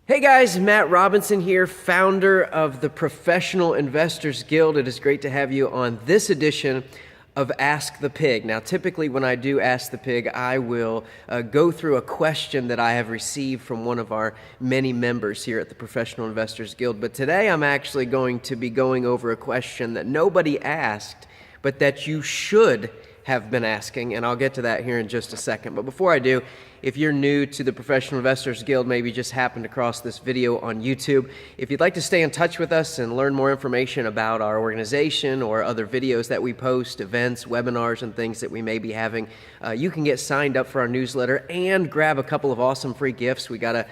Hey guys, Matt Robinson here, founder of the Professional Investors Guild. It is great to have you on this edition of Ask the Pig. Now, typically when I do Ask the Pig, I will go through a question that I have received from one of our many members here at the Professional Investors Guild. But today I'm actually going to be going over a question that nobody asked, but that you should have been asking, and I'll get to that here in just a second. But before I do, if you're new to the Professional Investors Guild, maybe just happened across this video on YouTube, if you'd like to stay in touch with us and learn more information about our organization or other videos that we post, events, webinars, and things that we may be having, you can get signed up for our newsletter and grab a couple of awesome free gifts. We got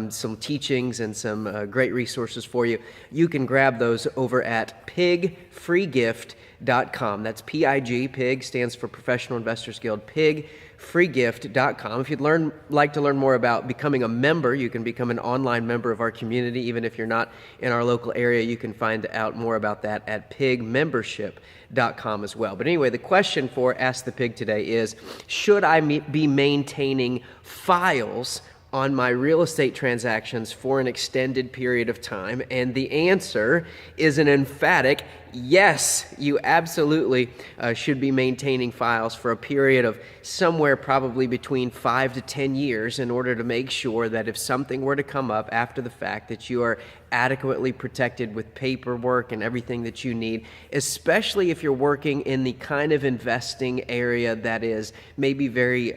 some teachings and some great resources for you. You can grab those over at pigfreegift.com. That's P-I-G, PIG stands for Professional Investors Guild, pigfreegift.com. If you'd like to learn more about becoming a member, you can become an online member of our community. Even if you're not in our local area, you can find out more about that at pigmembership.com as well. But anyway, the question for Ask the Pig today is, should I be maintaining files on my real estate transactions for an extended period of time? And the answer is an emphatic yes. You absolutely should be maintaining files for a period of somewhere probably between 5 to 10 years in order to make sure that if something were to come up after the fact, that you are adequately protected with paperwork and everything that you need, especially if you're working in the kind of investing area that is maybe very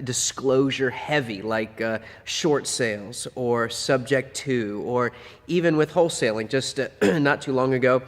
disclosure heavy, like short sales or subject to, or even with wholesaling. Just not too long ago,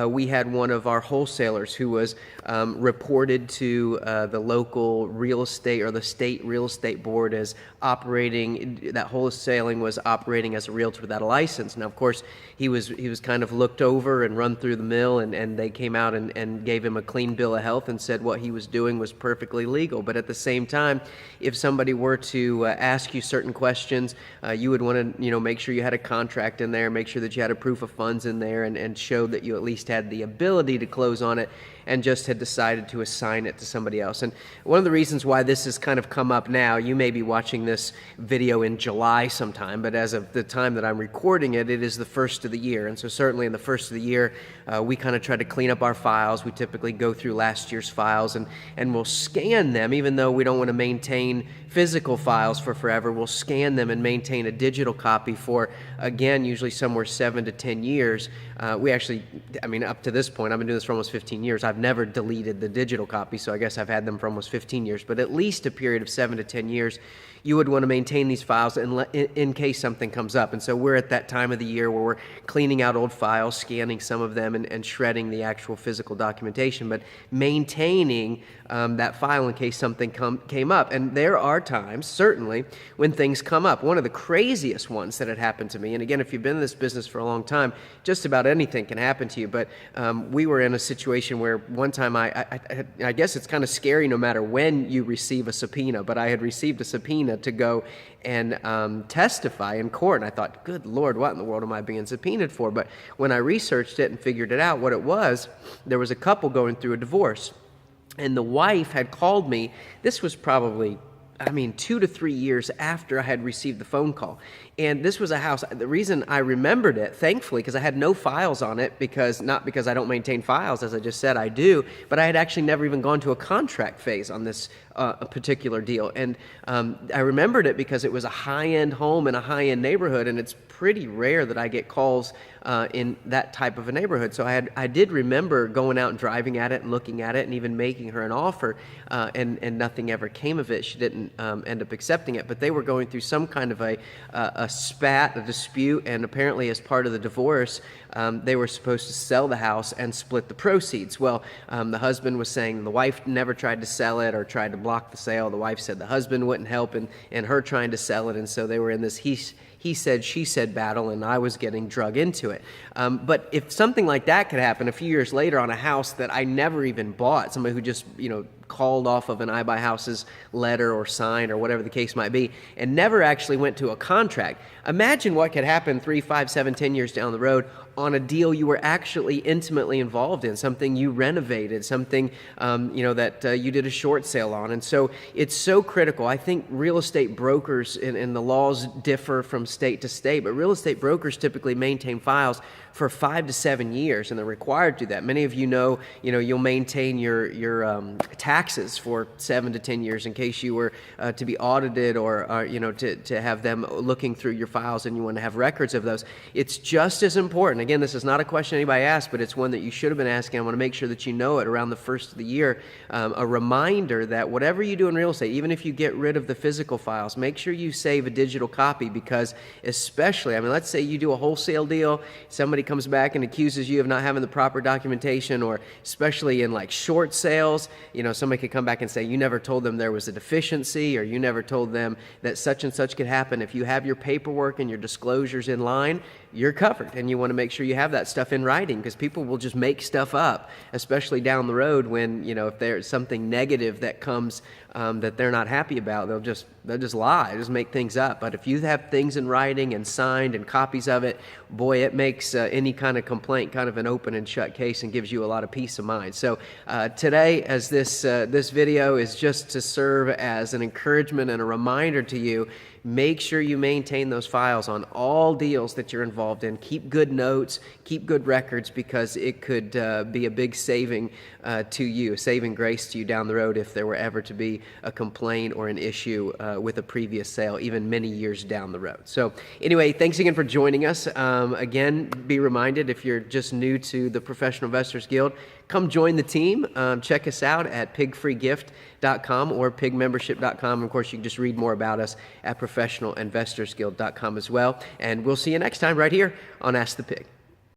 we had one of our wholesalers who was reported to the local real estate or the state real estate board as operating, that wholesaling was operating as a realtor without a license. Now, of course, he was kind of looked over and run through the mill, and they came out and gave him a clean bill of health and said what he was doing was perfectly legal. But at the same time, if somebody were to ask you certain questions, you would want to make sure you had a contract in there, make sure that you had a proof of funds in there, and show that you at least had the ability to close on it and just had decided to assign it to somebody else. And one of the reasons why this has kind of come up now, you may be watching this video in July sometime, but as of the time that I'm recording it, it is the first of the year. And so certainly in the first of the year, we kind of try to clean up our files. We typically go through last year's files and we'll scan them, even though we don't want to maintain physical files for forever. We'll scan them and maintain a digital copy for, again, usually somewhere 7 to 10 years. We actually, up to this point, I've been doing this for almost 15 years. I've never deleted the digital copy, so I guess I've had them for almost 15 years. But at least a period of 7 to 10 years, you would want to maintain these files in case something comes up. And so we're at that time of the year where we're cleaning out old files, scanning some of them, and shredding the actual physical documentation, but maintaining that file in case something came up. And there are times, certainly, when things come up. One of the craziest ones that had happened to me, and again, if you've been in this business for a long time, just about anything can happen to you, but we were in a situation where one time, I guess it's kind of scary no matter when you receive a subpoena, but I had received a subpoena to go and testify in court. And I thought, good Lord, what in the world am I being subpoenaed for? But when I researched it and figured it out, what it was, there was a couple going through a divorce. And the wife had called me. This was probably 2 to 3 years after I had received the phone call. And this was a house. The reason I remembered it, thankfully, because I had no files on it, not because I don't maintain files, as I just said, I do, but I had actually never even gone to a contract phase on this a particular deal. And I remembered it because it was a high-end home in a high-end neighborhood, and it's pretty rare that I get calls in that type of a neighborhood. So I did remember going out and driving at it and looking at it and even making her an offer, and nothing ever came of it. She didn't end up accepting it, but they were going through some kind of a dispute, and apparently as part of the divorce, they were supposed to sell the house and split the proceeds. Well, the husband was saying the wife never tried to sell it or tried to block the sale. The wife said the husband wouldn't help in her trying to sell it, and so they were in this he said, she said battle, and I was getting drug into it. But if something like that could happen a few years later on a house that I never even bought, somebody who just, called off of an I Buy Houses letter or sign or whatever the case might be, and never actually went to a contract. Imagine what could happen 3, 5, 7, 10 years down the road on a deal you were actually intimately involved in, something you renovated, something that you did a short sale on. And so it's so critical. I think real estate brokers, and the laws differ from state to state, but real estate brokers typically maintain files for 5 to 7 years, and they're required to do that. Many of you'll maintain your taxes for 7 to 10 years in case you were to be audited, or to have them looking through your files, and you want to have records of those. It's just as important. Again, this is not a question anybody asked, but it's one that you should have been asking. I want to make sure that you know it around the first of the year. A reminder that whatever you do in real estate, even if you get rid of the physical files, make sure you save a digital copy, because especially, let's say you do a wholesale deal, somebody comes back and accuses you of not having the proper documentation, or especially in like short sales, somebody could come back and say you never told them there was a deficiency, or you never told them that such and such could happen. If you have your paperwork and your disclosures in line, you're covered, and you want to make sure you have that stuff in writing, because people will just make stuff up, especially down the road when, if there's something negative that comes that they're not happy about, they'll just lie, just make things up. But if you have things in writing and signed and copies of it, boy, it makes any kind of complaint kind of an open and shut case, and gives you a lot of peace of mind. So today, as this video is just to serve as an encouragement and a reminder to you, make sure you maintain those files on all deals that you're involved in. Keep good notes, keep good records, because it could be a big saving to you, saving grace to you down the road if there were ever to be a complaint or an issue with a previous sale, even many years down the road. So anyway, thanks again for joining us. Again, be reminded, if you're just new to the Professional Investors Guild, come join the team. Check us out at pigfreegift.com or pigmembership.com. Of course, you can just read more about us at professionalinvestorsguild.com as well. And we'll see you next time right here on Ask the Pig.